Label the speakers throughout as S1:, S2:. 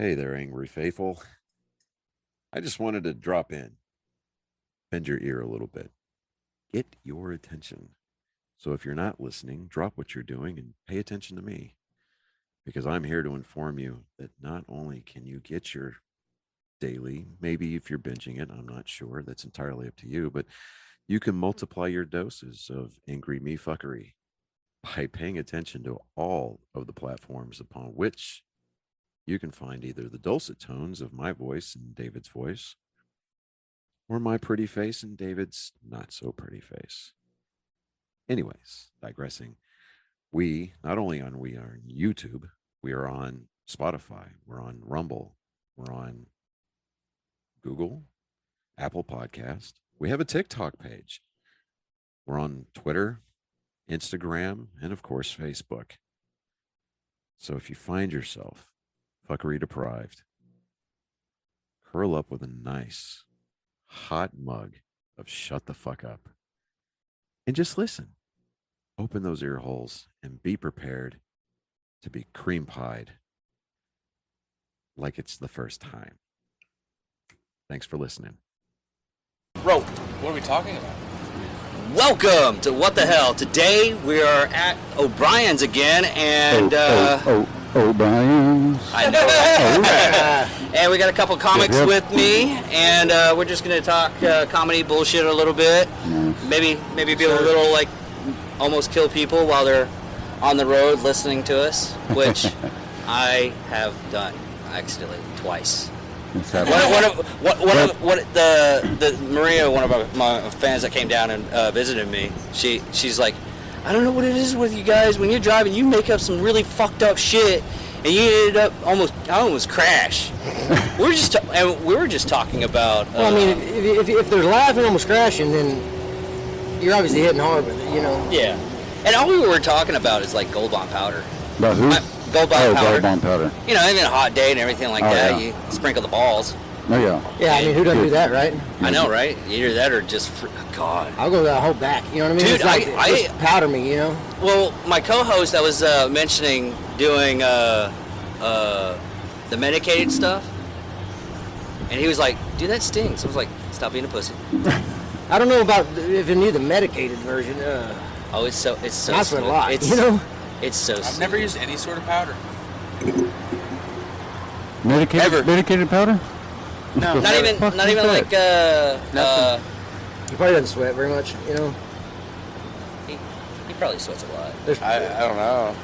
S1: Hey there, angry faithful. I just wanted to drop in, bend your ear a little bit, get your attention. So if you're not listening, drop what you're doing and pay attention to me, because I'm here to inform you that not only can you get your daily, maybe if you're binging it, I'm not sure, that's entirely up to you, but you can multiply your doses of angry me fuckery by paying attention to all of the platforms upon which you can find either the dulcet tones of my voice and David's voice, or my pretty face and David's not so pretty face. Anyways, digressing, we are on YouTube, we are on Spotify, we're on Rumble, we're on Google, Apple Podcast. We have a TikTok page. We're on Twitter, Instagram, and of course, Facebook. So if you find yourself fuckery deprived, curl up with a nice hot mug of shut the fuck up and just listen. Open those ear holes and be prepared to be cream pied like it's the first time. Thanks for listening.
S2: Bro, what are we talking about?
S3: Welcome to What the Hell. Today we are at O'Brien's again, and
S4: O'Brien's.
S3: I know. And we got a couple comics with me, and we're just gonna talk comedy bullshit a little bit. Maybe be a little like almost kill people while they're on the road listening to us, which I have done accidentally twice. The Maria, one of my fans that came down and visited me, she's like, I don't know what it is with you guys. When you're driving, you make up some really fucked up shit, and you ended up I almost crash. we were just talking about.
S5: Well, I mean, if they're laughing, almost crashing, then you're obviously hitting hard with it, you know.
S3: Yeah, and all we were talking about is like Gold Bond powder.
S4: About who?
S3: Gold Bond powder.
S4: Gold Bond powder.
S3: You know, even a hot day and everything like that,
S4: yeah.
S3: you sprinkle the balls.
S4: Oh, yeah.
S5: Yeah, I mean, who doesn't do that, right?
S3: I know, right? Either that or just, God.
S5: I'll go that whole back, you know what I mean?
S3: Dude,
S5: it's like, just powder me, you know?
S3: Well, my co-host, I was mentioning doing the medicated stuff, and he was like, dude, that stings. I was like, stop being a pussy.
S5: I don't know about if you knew the medicated version.
S3: Oh, it's so
S5: I
S3: smooth.
S5: sweat a lot, you know?
S3: It's so
S2: I've never used any sort of powder.
S4: Medicated powder?
S2: No,
S3: Not even like
S5: He probably doesn't sweat very much, you know?
S3: he probably sweats a lot.
S2: I don't know.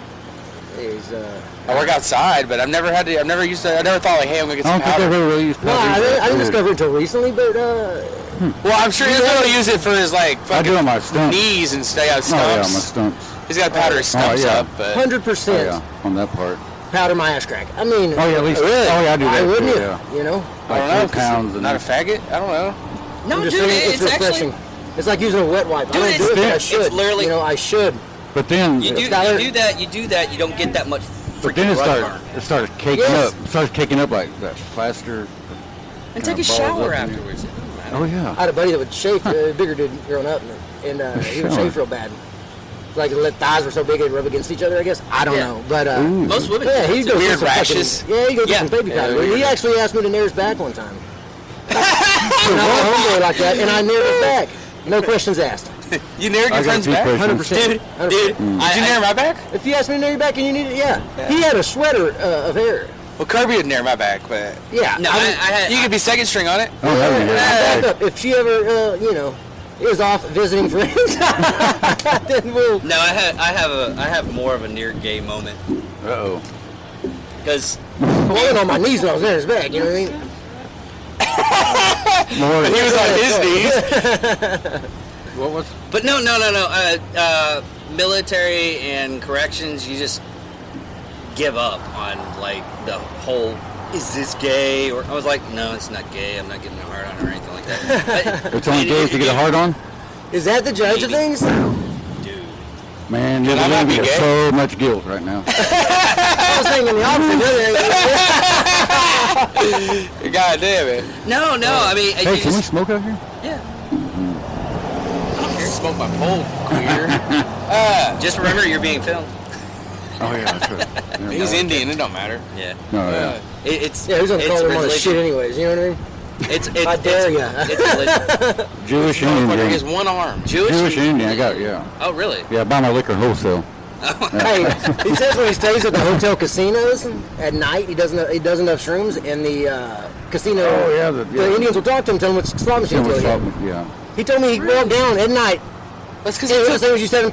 S5: He's,
S2: I work outside, but I've never thought like, hey, I'm gonna get some
S4: I don't think I've
S2: powder.
S4: ever really used
S5: no,
S4: powder.
S5: I didn't discover it until recently, but,
S2: Well, I'm sure he doesn't really use it for his like
S4: I do
S2: fucking
S4: on my stumps.
S2: knees and stay out
S4: Oh, yeah, my
S2: stumps.
S4: stumps.
S2: He's got to powder his stumps
S4: yeah.
S2: up, but
S5: 100%
S4: Oh, yeah, on that part.
S5: powder my ass crack. I mean,
S4: Oh, yeah, at least.
S2: Really?
S4: Oh, yeah, I do that.
S5: why wouldn't
S4: too,
S5: you?
S4: yeah.
S5: You know?
S2: I don't know.
S4: Like
S2: 'cause
S4: 4 pounds.
S2: not a faggot. I don't know.
S3: No,
S5: I'm just
S3: dude,
S5: saying
S3: it's actually.
S5: refreshing. It's like using a wet wipe.
S3: Dude,
S5: I don't do it, but I
S3: it's
S5: should.
S3: literally-
S5: You know, I should.
S4: But then,
S3: You do that. You don't get that much
S4: but then
S3: freaking
S4: it
S3: rug burn.
S4: starts caking
S5: Yes.
S4: up. It starts caking up like that plaster.
S3: And
S4: kinda
S3: take a
S4: balls
S3: shower
S4: up in you.
S3: afterwards.
S4: Oh, yeah.
S5: I had a buddy that would shave, bigger dude growing up, and he would
S4: Sure.
S5: shave real bad. Like the thighs were so big they'd rub against each other, I guess. I don't
S3: Yeah.
S5: know, but
S4: Ooh.
S3: Most women.
S5: yeah,
S3: do
S5: he
S3: that,
S5: goes
S3: too.
S2: Weird
S5: through some
S2: rashes?
S5: Fucking, yeah, he goes
S3: Yeah.
S5: through some baby
S2: Yeah,
S5: powder.
S2: weird.
S5: He actually asked me to nair his back one time. And I had a homeboy like that, and I naired his back. No questions asked.
S2: You narrowed
S4: I
S2: your
S4: got
S2: friend's
S4: two
S2: back?
S4: questions.
S5: 100%.
S3: Dude,
S2: Did you nair my back?
S5: If you asked me to nair your back and you need it, yeah. He had a sweater of hair.
S2: Well, Kirby would nair my back, but
S5: Yeah.
S3: No, I had.
S2: you could be second string on it.
S4: Oh, hell
S5: Yeah,
S4: yeah.
S5: back up. If she ever, is off visiting friends, then we'll.
S3: No, I have more of a near gay moment
S4: Uh-oh.
S3: because
S5: I went on my knees when I was in his back, you know what I mean?
S4: More,
S2: He was on his knees.
S4: what was?
S3: But no. Military and corrections, you just give up on like the whole. Is this gay? Or I was like, no, it's not gay. I'm not getting a hard on or anything like that.
S4: It's only gay if you get a hard on?
S5: Is that the judge of things?
S3: Dude.
S4: Man, you're
S2: I might be
S4: living
S2: gay.
S4: so much guilt right now.
S5: I was thinking the opposite.
S2: God damn it.
S3: No. I mean,
S4: Hey,
S3: you
S4: can we
S3: just,
S4: smoke out here?
S3: yeah.
S2: Smoke my pole, queer.
S3: Just remember, you're being filmed.
S4: Oh, yeah, that's right. Never
S2: He's
S4: mind.
S2: Indian, it don't matter.
S3: Yeah.
S4: Oh, yeah.
S3: It's
S5: Yeah, who's gonna
S3: it's
S5: call him on his shit
S3: religion.
S5: anyways? You know what I mean?
S3: It's
S5: I dare ya.
S3: It's religion.
S4: Jewish
S2: Motherfucker has
S4: Indian.
S2: one arm.
S4: Jewish Indian. I got yeah.
S3: Oh, really?
S4: Yeah, I buy my liquor wholesale.
S5: Hey, he says when he stays at the hotel casinos at night, he does enough shrooms, and the casino,
S4: Oh, yeah,
S5: the Indians will talk to him, tell him what slot machine to go.
S4: Yeah.
S5: He told me he walked down at night.
S2: That's because
S5: It was you seven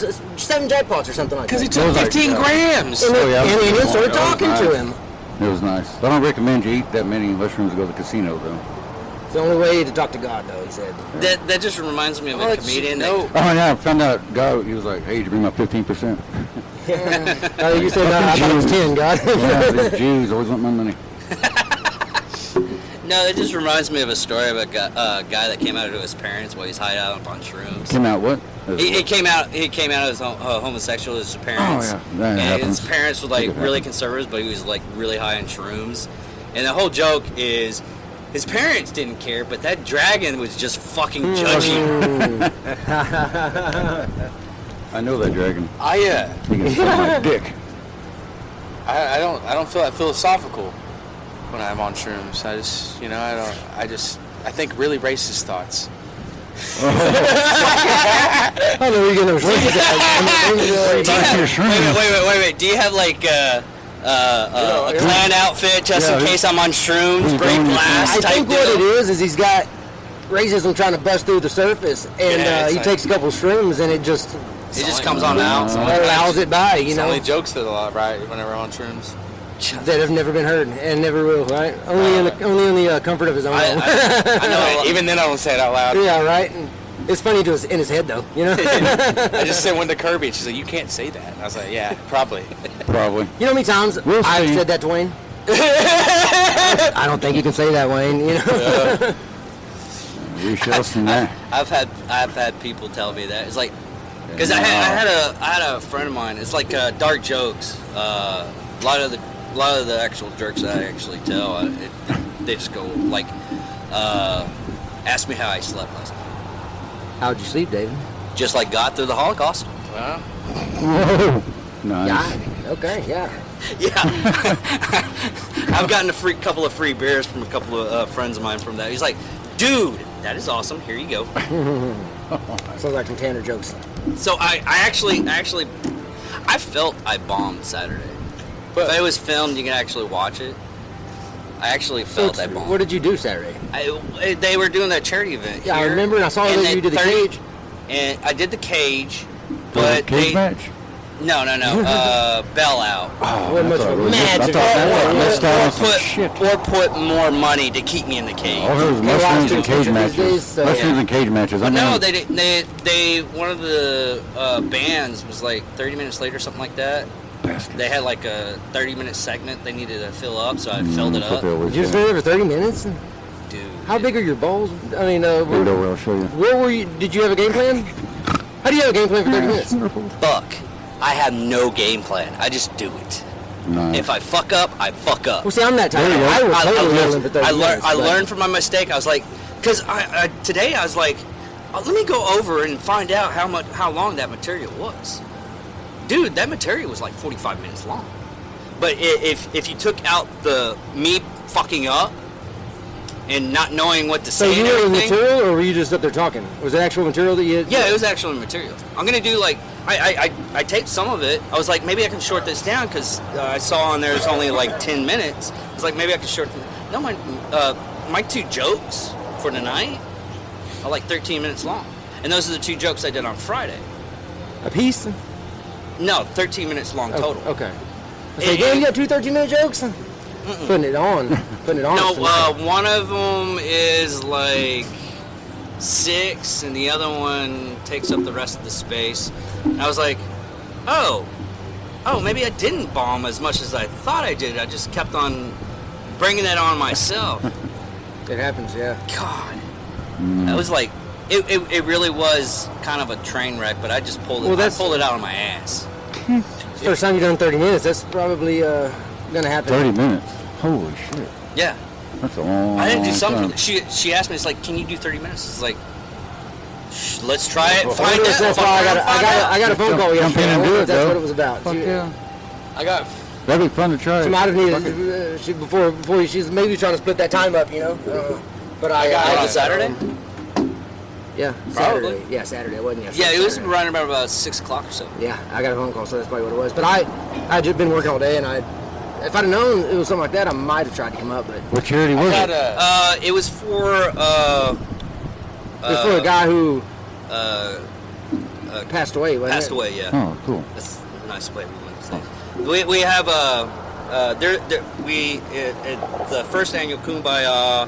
S5: jackpots or something like that.
S2: he took
S4: Those are-
S2: 15
S4: yeah.
S2: grams.
S5: And,
S4: Oh, yeah,
S5: and the Indians started
S4: that was
S5: talking
S4: nice.
S5: to him.
S4: It was nice. I don't recommend you eat that many mushrooms to go to the casino, though.
S5: It's the only way to talk to God, though, he said.
S3: That just reminds me of
S2: Oh,
S3: a
S2: it's-
S3: comedian.
S2: no.
S3: That,
S4: Oh, yeah, I found out God, he was like, hey, did you bring my 15%?
S5: You said, no, I thought it was 10, God.
S4: Yeah, these Jews always want my money.
S3: no, it just reminds me of a story of a guy that came out to his parents while he's hiding out on shrooms.
S4: Came out what?
S3: He came out as homosexual as his parents.
S4: Oh, yeah, that
S3: and
S4: happens.
S3: his parents were like
S4: Think it
S3: really
S4: happens.
S3: conservative, but he was like really high on shrooms. And the whole joke is his parents didn't care, but that dragon was just fucking judgy.
S4: I know that dragon.
S2: I
S4: He can suck my dick.
S2: I don't feel that philosophical when I'm on shrooms. I think really racist thoughts.
S5: I don't know where you're getting those rings at.
S3: Wait. Do you have like a clan outfit just in
S4: Yeah,
S3: case I'm on shrooms,
S4: he's
S3: break
S4: going-
S3: glass
S5: I
S3: type
S5: think
S3: deal?
S5: what it is he's got racism trying to bust through the surface, and
S2: Yeah, it's
S5: he
S2: like-
S5: takes a couple shrooms, and it just
S3: It just comes on out.
S5: allows it by, you
S2: It's
S5: know,
S2: only jokes that a lot, right? Whenever I'm on shrooms.
S5: that have never been heard and never will, right? Only in the comfort of his own home.
S3: I know.
S2: Even then, I don't say it out loud.
S5: Yeah, right. And it's funny to in his head though, you know.
S2: I just said one to Kirby, and she's like, "You can't say that." And I was like, "Yeah, probably."
S4: Probably.
S5: You know how many times
S4: We'll
S5: I've
S4: see.
S5: said that to Wayne? I don't think you can say that, Wayne. You know.
S4: We shall see that.
S3: I've had people tell me that. It's like because I had a friend of mine. It's like dark jokes. A lot of the actual jokes that I actually tell, they just go like, "Ask me how I slept last night."
S5: How'd you sleep, David?
S3: Just like God through the Holocaust.
S2: Well,
S4: Whoa. Nice.
S5: Yeah. Okay. Yeah.
S3: Yeah, I've gotten a couple of free beers from a couple of friends of mine from that. He's like, "Dude, that is awesome. Here you go."
S5: Sounds like some Tanner jokes.
S3: So I actually felt I bombed Saturday. But if it was filmed, you can actually watch it. I actually felt I bombed.
S5: What did you do Saturday?
S3: They were doing that charity event.
S5: Yeah, I
S3: here,
S5: remember, and I saw
S3: and
S5: that you did the cage.
S3: And I did the cage,
S4: Was it a
S3: but
S4: cage match?
S3: no, Bell out.
S5: Wasn't much
S4: thought
S5: of
S4: it
S5: a
S4: was just- I
S5: magic.
S4: thought that was messed up with some shit.
S3: Or put more money to keep me in the cage.
S4: All there was
S5: Can't watch
S4: mushrooms
S5: too
S4: and cage
S5: much
S4: matches.
S5: these days, so-
S4: Mushrooms and cage matches.
S3: But
S4: I
S3: no,
S4: mean,
S3: they didn't. They one of the bands was like 30 minutes later, something like that.
S4: bastards.
S3: They had like a 30-minute segment they needed to fill up, so I filled it
S4: That's what
S3: up.
S4: they always
S5: You just
S4: do.
S5: been there for 30 minutes?
S3: Dude,
S5: How big are your balls? I mean,
S4: Bend over, I'll show you.
S5: where were you? Did you have a game plan? How do you have a game plan for 30 minutes?
S3: fuck. I have no game plan. I just do it.
S4: Nice.
S3: If I fuck up, I fuck up.
S5: Well, see, I'm that type.
S4: There you go.
S5: I would totally nail him for 30 minutes.
S3: I
S5: but-
S3: learned from my mistake. I was like, because today I was like, let me go over and find out how long that material was. Dude, that material was like 45 minutes long. But if you took out the me fucking up and not knowing what to
S5: So
S3: say
S5: you
S3: and
S5: were the
S3: everything.
S5: material, or were you just up there talking? Was it actual material that you?
S3: Yeah, it was actual material. I'm gonna do like I taped some of it. I was like, maybe I can short this down because I saw on there's only like 10 minutes. I was like, maybe I can short. No, my two jokes for tonight are like 13 minutes long, and those are the two jokes I did on Friday.
S5: A piece?
S3: No, 13 minutes long
S5: Oh,
S3: total.
S5: okay. I say, damn, you got 2 13-minute jokes? Putting it on. Putting it on.
S3: No,
S5: us tonight.
S3: one of them is like 6, and the other one takes up the rest of the space. And I was like, oh, maybe I didn't bomb as much as I thought I did. I just kept on bringing that on myself.
S5: It happens, yeah.
S3: God, that was like, it really was kind of a train wreck, but I just pulled it.
S5: Well,
S3: I
S5: that's-
S3: pulled it out of my ass.
S5: First time you've done 30 minutes, that's probably gonna happen.
S4: 30 minutes. Holy shit.
S3: Yeah,
S4: That's a long
S3: I didn't do something.
S4: time.
S3: She asked me, it's like, can you do 30 minutes? It's like, let's try it.
S5: I
S3: Find
S5: wonder if
S3: out.
S5: that's
S3: fuck
S5: why
S3: around, find out.
S5: I got a phone call
S4: Jump in
S5: yesterday. I
S4: and do
S5: wonder
S4: it,
S5: if that's
S4: though.
S5: what it was about.
S4: Fuck
S5: You-
S4: yeah.
S2: I got
S4: That'd be fun to try.
S5: She might have needed she's maybe trying to split that time up, you know. But I
S3: On
S5: just,
S3: Saturday?
S5: Yeah,
S3: Probably.
S5: Saturday. Yeah, Saturday. It wasn't
S3: Yeah,
S5: yesterday.
S3: it was
S5: Saturday.
S3: right about 6 o'clock or so.
S5: Yeah, I got a phone call, so that's probably what it was. But I had just been working all day, and if I'd have known it was something like that, I might have tried to come up. But
S4: What charity was
S2: Got
S4: it?
S2: a,
S3: It was for
S5: it was for a guy who passed away. Wasn't
S3: passed
S5: it?
S3: away. Yeah,
S4: Oh, cool.
S3: that's a nice way we want to say. We have the first annual Kumbaya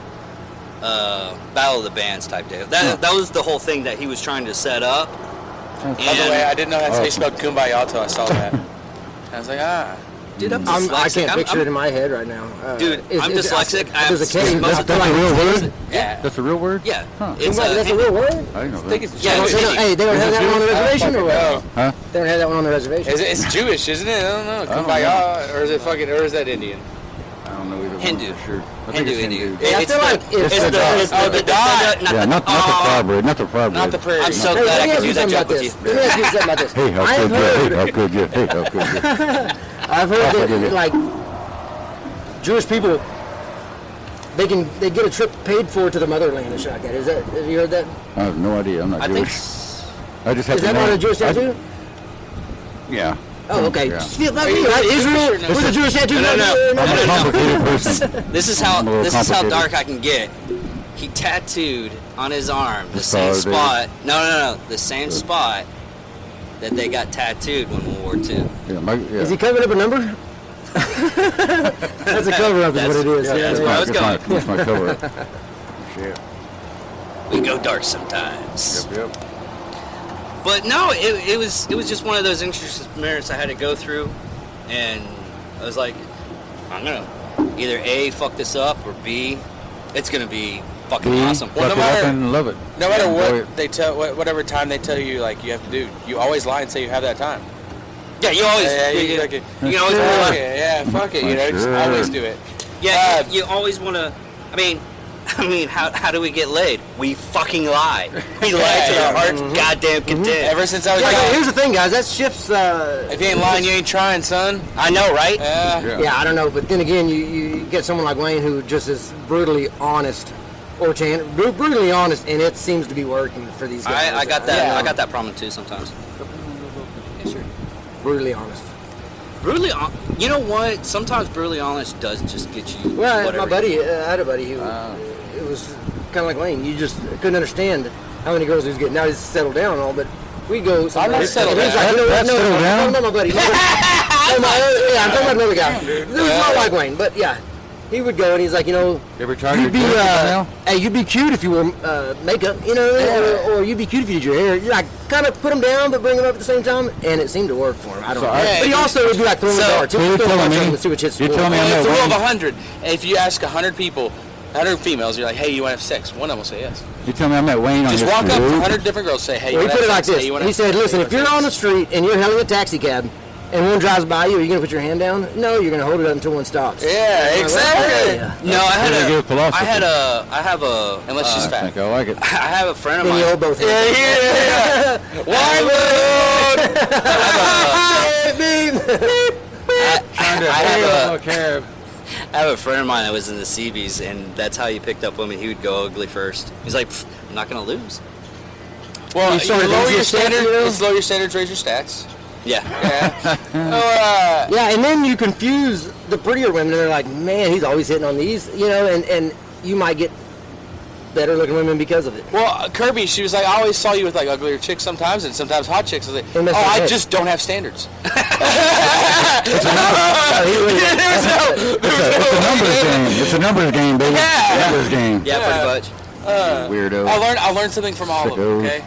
S3: Battle of the Bands type day. That was the whole thing that he was trying to set up.
S2: by the way, I didn't know that's how you
S4: Oh.
S2: spelled kumbaya until I saw that. I was like,
S3: Dude, I'm
S5: I
S3: dyslexic.
S5: can't picture
S3: I'm-
S5: it in my head right now.
S3: Dude, I'm dyslexic.
S5: There's a K.
S3: Most
S4: That's
S3: of the
S4: a real word?
S3: Yeah.
S4: That's a real word?
S3: Yeah.
S4: Huh.
S3: It's
S5: That's a real word?
S4: I didn't know
S2: I
S4: that.
S2: think it's
S3: Yeah,
S2: Jewish.
S3: it's-
S5: Hey, they don't have that one on the reservation, or what?
S4: Huh?
S5: They don't have that one on the reservation.
S2: It's Jewish, isn't it? I don't know.
S4: don't
S2: Kumbaya, or is it fucking, or is that Indian?
S4: I don't know either one
S3: Hindu.
S4: for sure. I think it's
S3: Hindu.
S4: Hindu.
S5: Yeah, I
S3: It's
S5: feel
S3: the-
S5: like
S3: it's
S5: it's
S3: the dot.
S4: Yeah, not the fry bread, not the fry bread.
S2: Not the prairie.
S3: I'm so
S5: Hey,
S3: glad
S5: let
S3: I
S5: me
S3: could
S5: ask
S3: do
S5: you
S3: that
S5: something
S3: joke
S5: about
S3: with you.
S5: this. Let me ask you something about this.
S4: Hey, how
S5: I've
S4: could you?
S5: heard,
S4: Hey, how could you? Hey, how could you?
S5: I've heard that like Jewish people, they get a trip paid for to the motherland and shit like that. Have you heard that?
S4: I have no idea. I'm not
S3: I think
S4: Jewish. I just have
S5: Is
S4: to
S5: that
S4: know.
S5: not a Jewish tattoo?
S4: Yeah.
S5: Oh, okay.
S4: Yeah.
S5: Just feel like
S2: Are
S5: me,
S2: you
S5: right?
S2: Jewish
S5: Israel
S2: or no?
S5: with a Jewish tattoo.
S3: No, no.
S4: I'm a complicated person.
S3: This is
S4: I'm a little
S3: how
S4: complicated.
S3: dark I can get. He tattooed on his arm the
S4: The
S3: same
S4: Star of
S3: spot. No, the same spot that they got tattooed when World War II.
S4: Yeah,
S5: Is he covering up a number? That's a cover up, is what it is.
S3: Yeah, that's
S5: Yeah.
S3: where I was going.
S4: That's my cover up. Shit.
S3: We go dark sometimes.
S4: Yep.
S3: But no, it was just one of those interesting experiences I had to go through, and I was like, I'm gonna either A, fuck this up, or B, it's gonna be fucking awesome.
S2: Well,
S4: Fuck
S2: no
S4: it up
S2: matter-
S4: and love it.
S2: No matter
S4: Enjoy it.
S2: what they tell, whatever time they tell you, like you have to do, you always lie and say you have that time.
S3: Yeah, you always
S2: Yeah,
S3: you,
S2: you
S3: you,
S2: like it.
S3: you can always
S2: Fuck
S3: wanna-
S2: it, yeah, fuck it, you know, just
S4: Sure.
S2: always do it.
S3: yeah, you always want to. I mean, how do we get laid? We fucking lie. We lie to our heart's goddamn content.
S2: Ever since I was
S5: Yeah,
S2: young,
S5: here's the thing, guys. That shifts.
S2: if you ain't lying, you ain't trying, son.
S3: I know, right?
S2: Yeah.
S5: Yeah, I don't know, but then again, you get someone like Wayne who just is brutally honest, or brutally honest, and it seems to be working for these guys.
S3: I got that.
S2: Yeah.
S3: I got that problem too sometimes. Yeah, sure.
S5: Brutally honest.
S3: Brutally, you know what? Sometimes brutally honest does just get you.
S5: Well,
S3: whatever.
S5: my buddy, I had a buddy who it was kind of like Wayne. You just couldn't understand how many girls he was getting. Now he's settled down and all, but we go.
S2: I'm not settled
S5: and he's
S2: down.
S5: like, you know what?
S4: That's
S5: No,
S4: settled down?
S5: no, my buddy. No, yeah, I'm talking about another guy. It was not like Wayne, but yeah, he would go and he's like, you know,
S4: You ever tried
S5: you'd be,
S4: your now?
S5: hey, you'd be cute if you wore makeup, you know, or you'd be cute if you did your hair. You like kind of put him down, but bring him up at the same time, and it seemed to work for him. I don't know.
S2: Yeah,
S5: But he also would be like throwing
S2: so-
S5: the darts.
S4: so
S5: He'd
S4: you're
S5: throw a
S4: telling
S5: bunch of
S4: me-
S5: them and see which hits
S4: you're
S5: more.
S4: telling me
S2: Well,
S4: I'm
S2: it's a
S4: not
S2: rule of
S4: Wayne.
S2: 100. If you ask 100 people, 100 females, you're like, hey, you want to have sex? One of them will say yes.
S4: You tell me I'm at Wayne on
S2: Just
S4: this
S2: walk up to
S4: road?
S2: 100 different girls, say, hey, you
S5: Well, he
S2: want
S5: put
S2: to
S5: it
S2: have
S5: like
S2: sex?
S5: this.
S2: Hey, you wanna
S5: He
S2: have
S5: said,
S2: sex?
S5: listen,
S2: Hey,
S5: if
S2: you
S5: you're
S2: wanna
S5: on the
S2: have
S5: street and you're hailing a taxi cab and one drives by you, are you going to put your hand down? No, you're going to hold it up until one stops.
S2: sex? Yeah, exactly.
S5: Yeah.
S3: No, I
S4: Pretty good philosophy.
S3: have a.
S2: Unless she's
S4: I
S2: fat.
S4: think I like it.
S3: I have a friend of
S5: Then you
S3: mine.
S5: hold both
S2: Yeah,
S5: hands.
S2: yeah, yeah. Wine
S3: I have a friend of mine that was in the Seabees, and that's how he picked up women. He would go ugly first. He's like, "Pfft, I'm not gonna lose.
S2: Well,
S5: You started
S2: you lower
S5: losing
S2: your
S5: your stats,
S2: standards.
S5: you know?
S2: Let's lower your standards, raise your stats.
S3: Yeah.
S2: Yeah.
S5: Yeah, and then you confuse the prettier women, and they're like, man, he's always hitting on these, you know, and you might get better looking women because of it.
S2: Well, Kirby, she was like, I always saw you with like uglier chicks sometimes, and sometimes hot chicks. I was like,
S5: And that's
S2: oh, I
S5: okay.
S2: just don't have standards.
S4: It's a numbers game. It's a numbers game, baby.
S2: Yeah.
S4: Numbers game.
S3: Yeah, pretty much.
S4: Weirdo.
S2: I learned something from all of them.
S4: Sickos.
S2: Okay.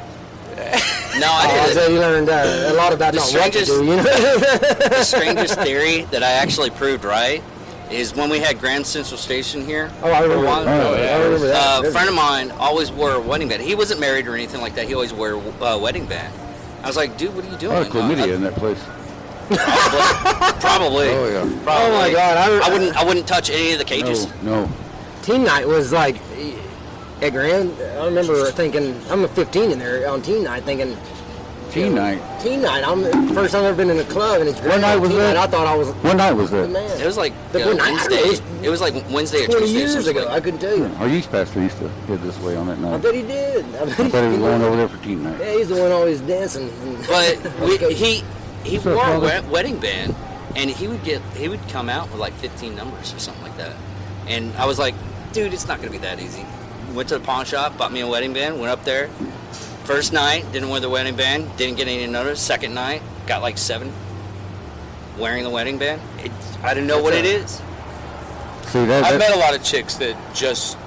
S3: No,
S5: I
S3: I did.
S5: so you learned a lot about
S3: The
S5: not what to
S3: strangest-
S5: do, you know?
S3: The strangest theory that I actually proved right is when we had Grand Central Station here.
S5: Oh, I remember
S3: for a while.
S5: that.
S4: Oh, yeah.
S5: I remember that.
S3: A friend of mine always wore a wedding band. He wasn't married or anything like that. He always wore a wedding band. I was like, dude, what are you doing?
S4: Oh, chlamydia in that place.
S3: Probably.
S4: Oh, yeah.
S3: Probably.
S5: Oh, my God.
S3: I wouldn't touch any of the cages.
S4: No.
S5: Teen night was like at Grand. I remember thinking, I'm a 15 in there on teen night, thinking
S4: Teen night.
S5: Teen night. First time I've ever been in a club, and it's
S4: What night was
S5: teen
S4: that?
S5: night. I thought I was
S4: What night was
S5: the
S4: that?
S5: man.
S3: It was like
S5: The night- I don't know,
S3: Wednesday. It was like Wednesday or
S5: 20
S3: Tuesday.
S5: years
S3: something
S5: ago.
S3: like
S5: I couldn't tell you.
S4: Our youth pastor used to head this way on that
S5: I
S4: night.
S5: bet he did.
S4: I bet he was going over there for teen night.
S5: Yeah, he's the one always dancing.
S3: But he
S4: What's up,
S3: wore a
S4: brother?
S3: wedding band, and he would come out with like 15 numbers or something like that. And I was like, dude, it's not gonna be that easy. Went to the pawn shop, bought me a wedding band, went up there. First night, didn't wear the wedding band, didn't get any notice. Second night, got like 7 wearing the wedding band. I didn't know what it is.
S4: See,
S2: I've
S4: that,
S2: met a lot of chicks that just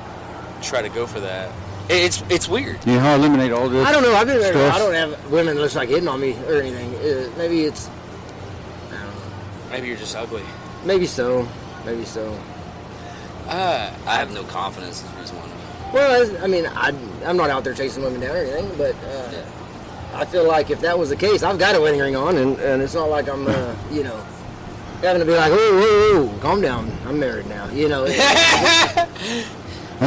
S2: try to go for that.
S3: It's weird.
S4: you know how I eliminate all this?
S5: I don't know. I've been there.
S4: Stress?
S5: I don't have women that looks like hitting on me or anything. Maybe it's. I don't know.
S2: Maybe you're just ugly.
S5: Maybe so. Maybe so.
S3: I have no confidence is the reason why.
S5: Well, I mean, I'm not out there chasing women down or anything, but I feel like if that was the case, I've got a wedding ring on, and it's not like I'm, having to be like, whoa, calm down, I'm married now,
S4: I'm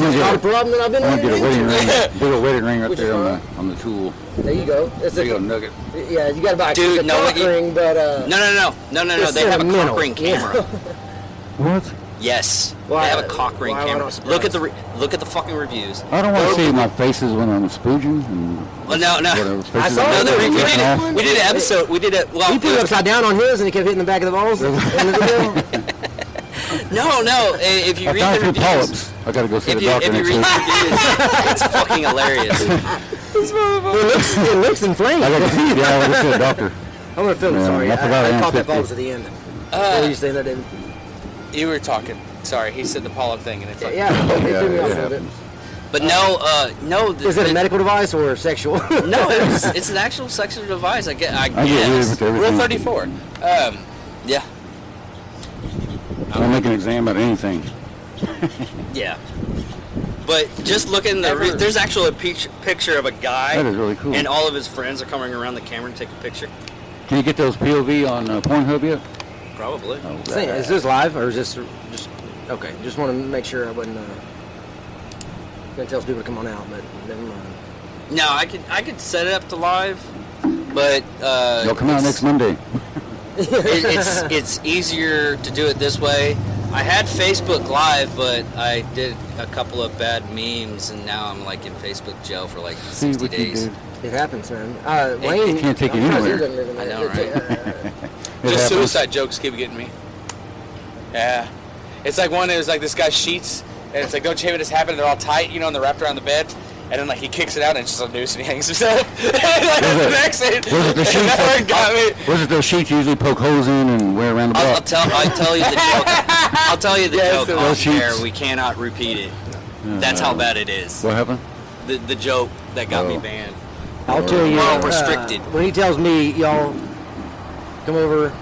S4: gonna
S5: Not a
S4: get
S5: problem that I've been
S4: a wedding
S5: running
S4: ring.
S5: into.
S4: Big old wedding ring right
S5: Which is
S4: there
S5: fine.
S4: on the tool.
S5: There you go. It's
S4: There you go,
S5: a,
S4: nugget.
S5: yeah, you got to buy
S3: Dude,
S5: a
S3: no,
S5: cock
S3: what you-
S5: ring, but
S3: No.
S5: it's
S3: They have a
S5: sentimental.
S3: cock ring camera.
S4: What?
S3: Yes,
S5: Why-
S3: they have a cock ring
S5: why am I
S3: camera.
S5: not
S3: Look at
S5: surprised?
S3: look at the fucking reviews.
S4: I don't want to see my faces when I'm spooging and
S3: Well, no.
S4: whatever.
S5: I saw
S3: No,
S5: it.
S3: we
S5: Yeah.
S3: did
S5: Yeah.
S3: it. We did an episode. We did it. Well,
S5: He put it upside down on his, and he kept hitting the back of the balls. In the video.
S3: no. If you
S4: I
S3: read
S4: found
S3: the
S4: a few
S3: reviews,
S4: polyps. I gotta go see
S3: if
S4: the
S3: you
S4: doctor next
S3: read
S4: week.
S3: the reviews, it's fucking hilarious.
S5: It looks inflamed.
S4: I gotta see. Yeah, I gotta see the doctor.
S5: I'm gonna film it.
S4: Yeah,
S5: Sorry,
S4: I forgot I
S5: I
S4: am
S5: caught that
S4: 50.
S5: balls at the end. What were you saying there, David?
S2: You were talking. Sorry, he said the polyp thing, and it fucking.
S5: Yeah, it threw me off a
S4: it
S5: little bit.
S4: happens.
S3: But no.
S5: Is it a medical device or sexual?
S3: No, it's an actual sexual device. I
S4: I get
S3: guess.
S4: weird with everything.
S2: Rule 34.
S3: Yeah.
S4: I don't make an exam about anything.
S3: Yeah. But just look in there's actually a picture of a guy.
S4: That is really cool.
S3: And all of his friends are coming around the camera to take a picture.
S4: Can you get those POV on Pornhub yet?
S3: Probably.
S4: Oh,
S5: Is this live or is this just okay? Just want to make sure I wasn't gonna tell people to come on out, but never mind.
S3: No, I could set it up to live, but
S4: They'll come out next Monday.
S3: it's easier to do it this way. I had Facebook Live, but I did a couple of bad memes, and now I'm like in Facebook jail for like
S4: See
S3: 60
S4: what you
S3: days.
S4: did.
S5: It happens, man. Wayne
S4: can't take you
S5: I'm surprised he
S4: anywhere.
S5: doesn't live in
S3: I
S5: there.
S3: know, right?
S4: It
S2: Just
S4: happens.
S2: suicide jokes keep getting me. Yeah. It's like one, it was like this guy's sheets, and it's like, don't shave it, it's happened, they're all tight, and they're wrapped around the bed. And then, like, he kicks it out, and it's just a noose, and he hangs himself. Like, that's the next thing.
S4: Was it the sheets
S2: That one got me.
S4: Was it those sheets you usually poke holes in and wear around the
S3: I'll
S4: block?
S3: tell you the joke. I'll tell you the
S2: Yes,
S3: joke
S2: it
S3: off
S4: was
S3: air.
S4: sheets.
S3: We cannot repeat it. That's how bad it is.
S4: What happened?
S3: The joke that got me
S4: Oh.
S3: banned.
S5: I'll tell you.
S3: Well, restricted.
S5: When he tells me, y'all come over,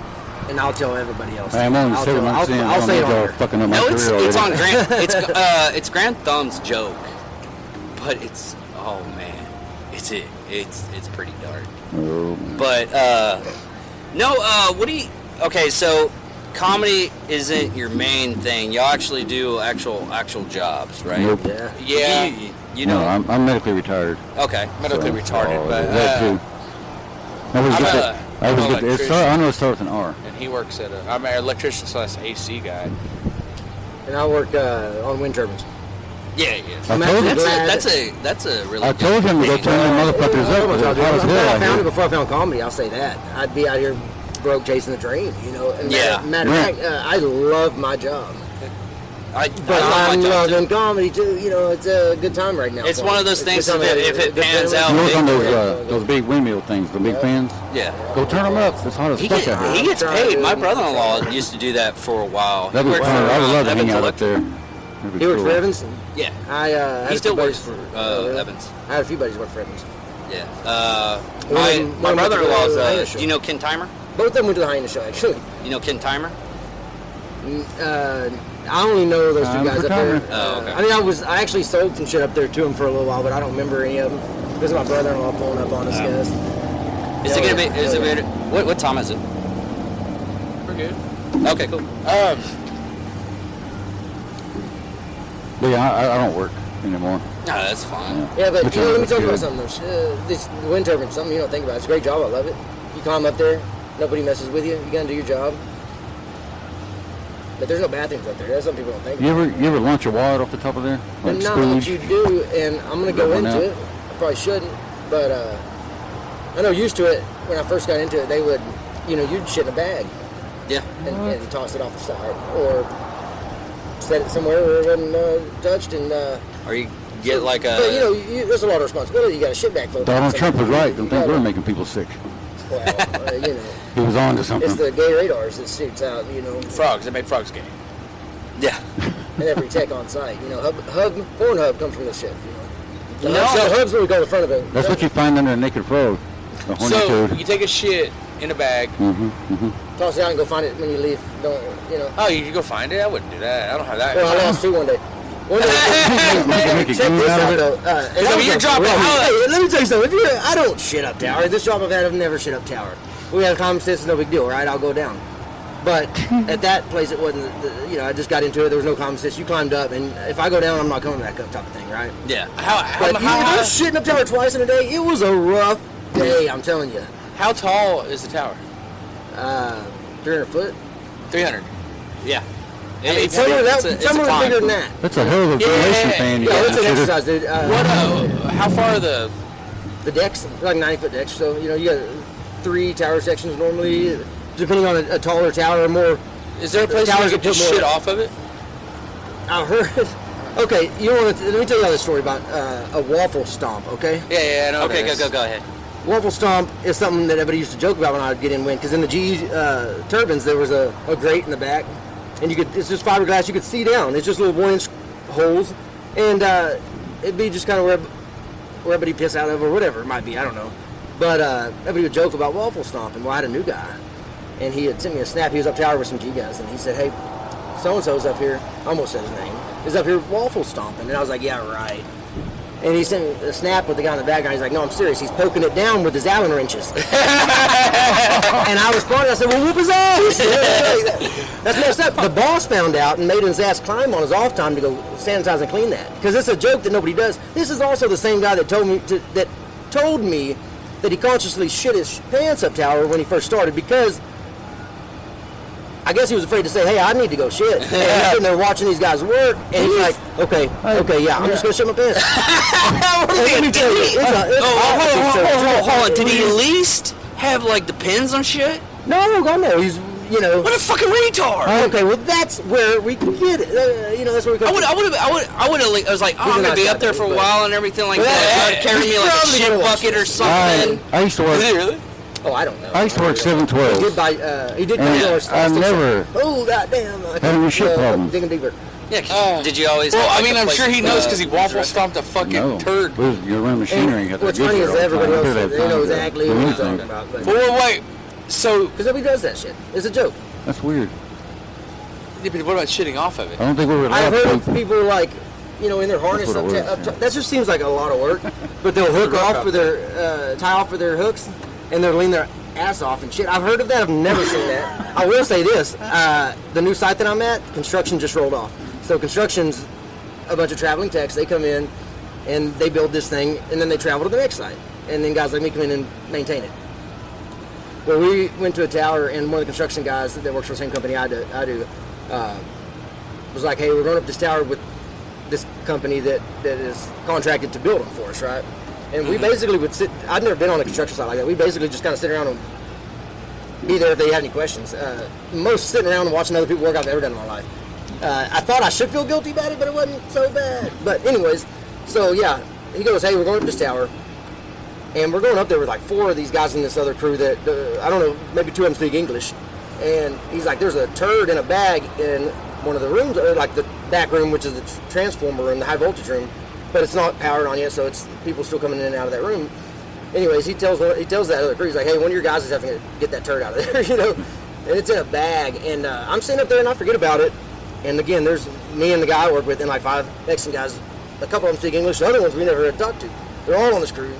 S5: and I'll tell everybody else.
S4: I'm only
S5: I'll
S4: 7
S5: tell-
S4: months in.
S5: I'll say it on
S4: y'all
S5: here.
S4: fucking up my
S3: No,
S4: career
S3: it's on
S4: already.
S3: Grant. It's Grant Thumb's joke, but it's it's pretty dark.
S4: Oh, man.
S3: But no, what do you? Okay, so comedy isn't your main thing. You actually do actual jobs, right?
S4: Nope.
S5: Yeah.
S2: Yeah.
S3: You
S4: No,
S3: know.
S4: I'm medically retired.
S3: Okay.
S2: Medically
S4: So,
S2: retarded,
S4: oh,
S2: but
S4: that too. I was
S2: I'm
S4: just
S2: a-
S4: I was
S2: I'm an
S4: good.
S2: electrician.
S4: I know it starts with an R.
S2: and he works at I'm an electrician slash AC guy.
S5: And I work on wind turbines.
S3: Yeah.
S4: I told you.
S3: That's a really.
S4: I told him to go
S3: thing.
S4: turn them motherfuckers up. It was hot as
S5: I'm
S4: hell
S5: glad I
S4: out
S5: found it
S4: here.
S5: before I found comedy. I'll say that. I'd be out here broke chasing the train, And
S3: Yeah.
S5: matter of fact, I love my job. But I'm
S3: love my job, too.
S5: loving comedy too. It's a good time right now.
S3: It's
S5: for
S3: one
S5: me.
S3: of those
S5: It's a
S3: things
S5: good time
S3: if
S5: to-
S3: it
S5: good
S3: pans
S5: time.
S3: out
S4: You work on
S3: big
S4: those big windmill things, the big fans.
S3: Yeah.
S4: Go turn them up. It's hot as
S3: He,
S4: fuck out here.
S3: gets
S5: I'm
S3: paid.
S5: trying
S3: My
S5: to-
S3: brother-in-law used to do that for a while.
S4: That'd be
S3: worked
S4: fun.
S3: for,
S4: I would love to hang
S3: Evans
S4: out up
S3: Electric.
S4: there. That'd be
S5: He works
S4: cool.
S5: for Evans.
S3: Yeah.
S5: I had
S3: He
S5: a
S3: still
S5: few
S3: works
S5: buddies
S3: for
S5: really?
S3: Evans.
S5: I had a few buddies who work for Evans.
S3: Yeah.
S5: One
S3: My
S5: of them went to
S3: brother-in-law's.
S5: the Hyena show.
S3: Do you know Ken Timer?
S5: Both of them went to the Hyena show actually.
S3: You know Ken Timer?
S5: I only know those two
S4: I'm
S5: guys
S4: for
S5: up there.
S4: Timer.
S3: Oh, okay.
S5: I mean, I actually sold some shit up there to him for a little while, but I don't remember any of them. This is my brother-in-law pulling up on us, guys.
S3: Is it gonna be? Is
S5: Yeah.
S3: it? What time is it?
S2: We're good.
S3: Okay, cool.
S4: But yeah, I don't work anymore.
S3: No, that's fine.
S5: Yeah, but
S4: Which
S5: you know, let me
S4: one's
S5: talk about
S4: good?
S5: something. This wind turbine, something you don't think about. It's a great job. I love it. You climb up there, nobody messes with you. You gotta do your job. But there's no bathrooms up there. That's something people don't think about.
S4: You ever launch a wad off the top of there? Like
S5: No, but
S4: spooge?
S5: you do, and I'm gonna go
S4: Rub one
S5: into
S4: out.
S5: it. I probably shouldn't, but I know used to it when I first got into it. They would, you'd shit in a bag
S3: Yeah.
S5: and toss it off the side, or set it somewhere where it wasn't touched. And
S3: Or you get like a.
S5: but there's a lot of responsibility. You got a shit bag full of
S4: Donald
S5: things.
S4: Trump was right. Don't
S5: You
S4: think we're
S5: gotta-
S4: making people sick.
S5: Well,
S4: He was on to something.
S5: it's the gay radars that shoots out,
S2: Frogs. They made frogs gay.
S3: Yeah.
S5: and every tech on site. Pornhub comes from this shit. The
S3: No.
S5: hub's what we call the front of the.
S4: That's what you find under a naked frog. The horny
S2: So
S4: toad.
S2: you take a shit in a bag.
S5: Toss it out and go find it when you leave. Don't.
S2: Oh, you can go find it? I wouldn't do that. I don't have that.
S5: Well, I lost two one day. One day.
S4: Make a
S5: Check
S4: goon
S5: this
S4: out of
S5: out
S4: it?
S5: though. And
S2: So
S5: that was
S2: you're
S5: a
S2: dropping
S5: rough-
S2: how-
S5: Hey, let me tell you something. I don't shit up tower. This job I've had, I've never shit up tower. We had a common sense, no big deal, right? I'll go down. But at that place, it wasn't. I just got into it. There was no common sense. You climbed up, and if I go down, I'm not coming back up, type of thing, right?
S3: Yeah.
S5: But
S2: How
S5: I was shitting up tower twice in a day. It was a rough day, I'm telling you.
S2: how tall is the tower?
S5: 300 foot.
S2: 300.
S3: Yeah.
S5: Somewhere bigger than that.
S4: That's a hell of a
S2: Yeah,
S4: ventilation fan you
S5: Yeah,
S4: got.
S5: it's an
S4: Should've-
S5: exercise, dude.
S2: What? How far are the?
S5: The decks, like 90-foot decks. So you got 3 tower sections normally, depending on a taller tower or more.
S2: Is there a place where
S5: towers
S2: you can
S5: that put
S2: just
S5: more-
S2: shit off of it?
S5: I heard. Okay, let me tell you the story about a waffle stomp. Okay,
S2: Yeah, I know.
S3: Okay,
S2: what it is.
S3: go ahead.
S5: waffle stomp is something that everybody used to joke about when I would get in wind, because in the GE turbines there was a grate in the back, and it's just fiberglass. You could see down. It's just little 1-inch holes, and it'd be just kind of where everybody piss out of or whatever it might be. I don't know, but everybody would joke about waffle stomping. Well, I had a new guy, and he had sent me a snap. He was up tower with some G guys, and he said, "Hey, so and so's up here." I almost said his name. Is up here waffle stomping, and I was like, "Yeah, right." And he sent me a snap with the guy in the back, and he's like, "No, I'm serious. He's poking it down with his Allen wrenches." And I responded, I said, "Well, whoop his ass." That's messed up. The boss found out and made his ass climb on his off time to go sanitize and clean that, because it's a joke that nobody does. This is also the same guy that told me that he consciously shit his pants up tower when he first started, because I guess he was afraid to say, "Hey, I need to go shit." And he's sitting there watching these guys work, and he's like, okay, yeah, I'm just gonna shit my pants. Let me tell you, it's
S3: Hold on. Did he at least have like the pins on shit?
S5: No, God, no. He's,
S3: What a fucking retard!
S5: Okay, well, that's where we can get it. That's where we come.
S3: I would have was like, oh, I'm gonna be up there for a while and everything like that. Carry me like a
S5: Probably
S3: shit
S5: gonna watch
S3: bucket or
S5: this.
S3: something.
S4: I used to work.
S2: Is it really?
S5: Oh, I don't know.
S4: I used to work
S5: He
S4: 712.
S5: did buy. He did buy
S4: And
S5: yours.
S4: I never
S5: Oh, goddamn!
S4: had any shit problems.
S5: Digging deeper.
S3: Yeah. Did you always?
S2: Well,
S3: have,
S2: I
S3: like,
S2: mean,
S3: a
S2: I'm
S3: place
S2: sure he
S3: to,
S2: knows because he waffle
S3: dress?
S2: stomped a fucking
S4: No.
S2: turd.
S4: You're running machinery.
S5: And what's funny is everybody else they know exactly what he's talking about, but
S2: Wait. So,
S5: because nobody does that shit. It's a joke.
S4: That's weird.
S2: yeah, but what about shitting off of it?
S4: I don't think we were
S5: I've
S4: allowed
S5: heard
S4: to.
S5: of people like, in their harness
S4: what
S5: up,
S4: it was,
S5: up
S4: yeah.
S5: that just seems like a lot of work. But they'll hook off with their tie off with their hooks, and they'll lean their ass off and shit. I've heard of that. I've never seen that. I will say this: the new site that I'm at, construction just rolled off. So construction's a bunch of traveling techs. They come in and they build this thing, and then they travel to the next site, and then guys like me come in and maintain it. Well, we went to a tower, and one of the construction guys that works for the same company I do was like, "Hey, we're going up this tower with this company that is contracted to build them for us, right?" And we basically would sit. I'd never been on a construction site like that. We basically just kind of sit around and be there if they had any questions. Most sitting around and watching other people work I've ever done in my life. I thought I should feel guilty about it, but it wasn't so bad. But anyways, so yeah, he goes, "Hey, we're going up this tower." And we're going up there with like 4 of these guys in this other crew that, I don't know, maybe 2 of them speak English. And he's like, "There's a turd in a bag in one of the rooms, or like the back room, which is the transformer room, the high voltage room. But it's not powered on yet, so it's people still coming in and out of that room." Anyways, he tells that other crew, he's like, "Hey, one of your guys is having to get that turd out of there," And it's in a bag. And I'm sitting up there and I forget about it. And again, there's me and the guy I work with and like 5 Mexican guys. A couple of them speak English, the other ones we never had talked to. They're all on this crew.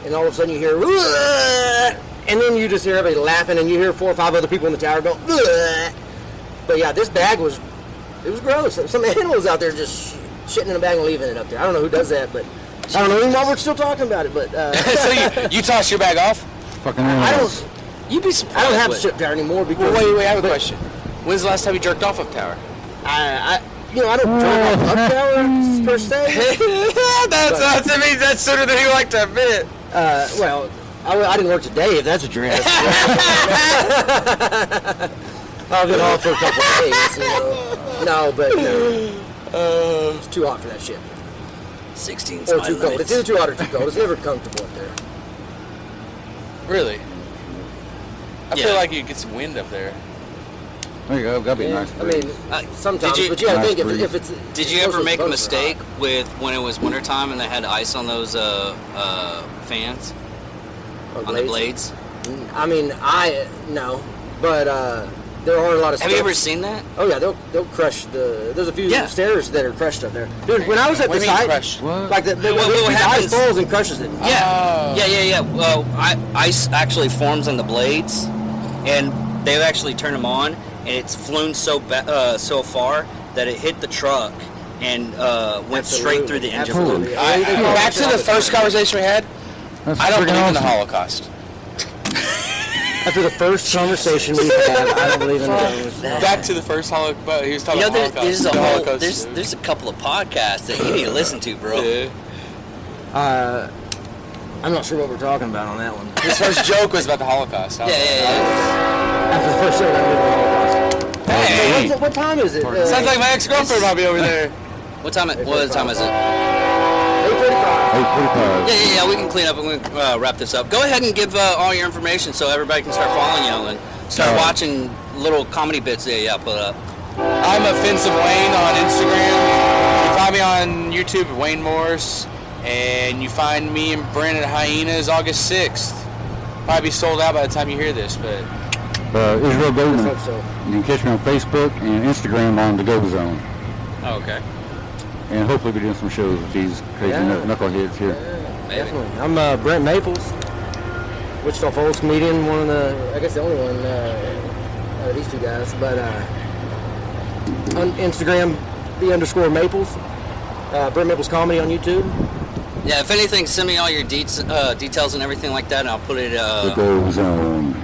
S5: And all of a sudden you hear, "Ugh!" And then you just hear everybody laughing, and you hear 4 or 5 other people in the tower go, "Ugh!" But yeah, this bag was gross. Some animals out there just shitting in a bag and leaving it up there. I don't know who does that, but I don't know even why we're still talking about it. But
S2: So you toss your bag off?
S4: Fucking
S5: I
S4: animals.
S5: don't.
S3: You'd be surprised.
S5: I don't have a
S3: with-
S5: strip tower anymore because
S2: Well, wait, I have a question. When's the last time you jerked off a tower?
S5: I don't drink off up towers per se.
S2: That's sooner than you like to admit.
S5: Well, I didn't work today. If that's what you're asking. I've been off for a couple of days. No, but no. It's too hot for that shit.
S3: 16
S5: Or too cold. It's either too hot or too cold. It's never comfortable up there.
S2: Really? I
S3: Yeah.
S2: feel like you get some wind up there.
S4: There you go. That'd be
S5: Yeah,
S4: nice.
S5: I mean, sometimes,
S3: did you-
S5: but you gotta
S4: Nice
S5: think if
S4: breeze.
S5: it's.
S3: Did you
S5: most
S3: ever
S5: of
S3: make a
S5: those boats are
S3: mistake
S5: hot.
S3: with when it was wintertime and they had ice on those fans on the blades?
S5: I mean, no, but there are a lot of.
S3: Have you ever
S5: steps.
S3: seen that?
S5: Oh yeah, they'll crush the. There's a few
S3: Yeah.
S5: stairs that are crushed up there, dude. When I was at
S2: What
S5: the
S2: do you mean
S5: site,
S2: crush?
S4: What?
S5: like the
S3: What
S5: ice
S3: happens-
S5: falls and crushes it.
S3: Yeah, yeah. Well, ice actually forms on the blades, and they've actually turned them on, and it's flown so far that it hit the truck and went straight through the engine block.
S5: Absolutely. They fall
S2: Back to
S5: down
S2: the first conversation we had.
S4: That's
S2: I don't
S4: freaking
S2: believe in the
S4: awesome.
S2: Holocaust.
S5: After the first conversation we had, I don't believe in those.
S2: Back to the first Holocaust. But he was talking
S3: You know,
S2: about Holocaust.
S3: there's
S2: The
S3: a whole,
S2: Holocaust.
S3: there's a couple of podcasts that you need to listen to, bro.
S2: Yeah.
S5: I'm not sure what we're talking about on that one.
S2: His first joke was about the Holocaust.
S3: Yeah.
S5: After the first show, I moved on.
S2: Hey,
S5: What time is it?
S2: sounds like my ex-girlfriend might be over there.
S3: What time is it?
S5: 8:45.
S4: 8:45.
S3: Yeah. We can clean up and we can wrap this up. Go ahead and give all your information so everybody can start following you and start watching little comedy bits that you put up.
S2: I'm Offensive Wayne on Instagram. You find me on YouTube at Wayne Morris. And you find me and Brent at Hyenas August 6th. Probably be sold out by the time you hear this, but
S4: Israel
S5: I
S4: Bowman.
S5: hope so.
S4: You can catch me on Facebook and Instagram on the Go Zone.
S3: Oh, okay.
S4: And hopefully be doing some shows with these crazy
S5: Yeah.
S4: knuckleheads here.
S3: Maybe.
S5: Definitely. I'm Brent Maples, Wichita Falls comedian, one of the, I guess the only one out of these two guys. But on Instagram, _Maples, Brent Maples Comedy on YouTube.
S3: Yeah, if anything, send me all your details and everything like that, and I'll put it.
S4: The Go Zone.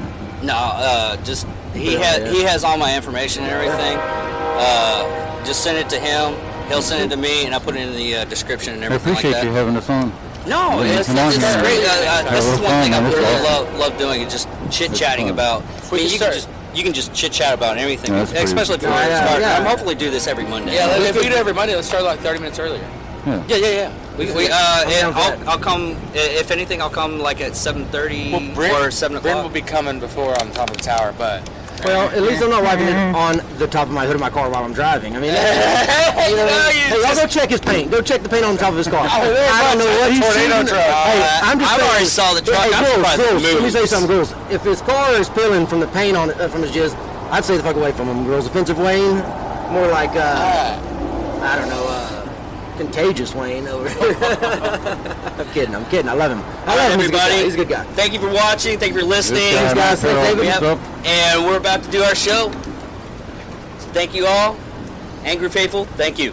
S3: Just he has all my information and everything. Just send it to him. He'll send it to me, and I'll put it in the description and
S4: I
S3: everything like
S4: appreciate
S3: that.
S4: you having us on.
S3: No,
S4: Yeah,
S3: it's
S4: come on,
S3: great.
S4: man.
S3: This is one thing I
S4: That's
S3: really
S4: awesome.
S3: love doing. Is just chit chatting
S4: fun.
S3: about. I mean,
S2: can start-
S3: you can just chit chat about anything,
S4: Yeah, that's pretty-
S3: especially if you're
S5: Yeah,
S3: getting started.
S5: yeah.
S3: I'm hopefully do this every Monday.
S2: yeah, if we do it every Monday, let's start like 30 minutes earlier.
S3: Yeah. And
S5: down for that.
S3: I'll come. If anything, I'll come like at 7:30 or 7
S2: Brent
S3: o'clock.
S2: will be coming before on top of the tower, but
S5: Well, at least I'm not wiping it on the top of my hood of my car while I'm driving. I mean, hey, y'all go check his paint. Go check the paint on the top of his car. I don't know what he's
S2: Tornado
S5: shooting.
S2: truck.
S5: Hey, I'm just
S3: I've
S5: saying,
S3: already saw the truck.
S5: Hey,
S3: I'm
S5: girls,
S3: surprised it
S5: girls, let me
S3: moves.
S5: say something, girls. If his car is peeling from the paint on it, from his jizz, I'd stay the fuck away from him, girls. Offensive Wayne, more like I don't know, contagious Wayne over here. I'm kidding. I love him. I love him.
S3: everybody.
S5: He's a good guy.
S3: Thank you for watching. Thank you for listening.
S4: Good
S5: guys.
S4: Carol.
S5: Thank you.
S4: Peace
S3: Yep.
S4: up.
S3: And we're about to do our show. Thank you all. Angry Faithful, thank you.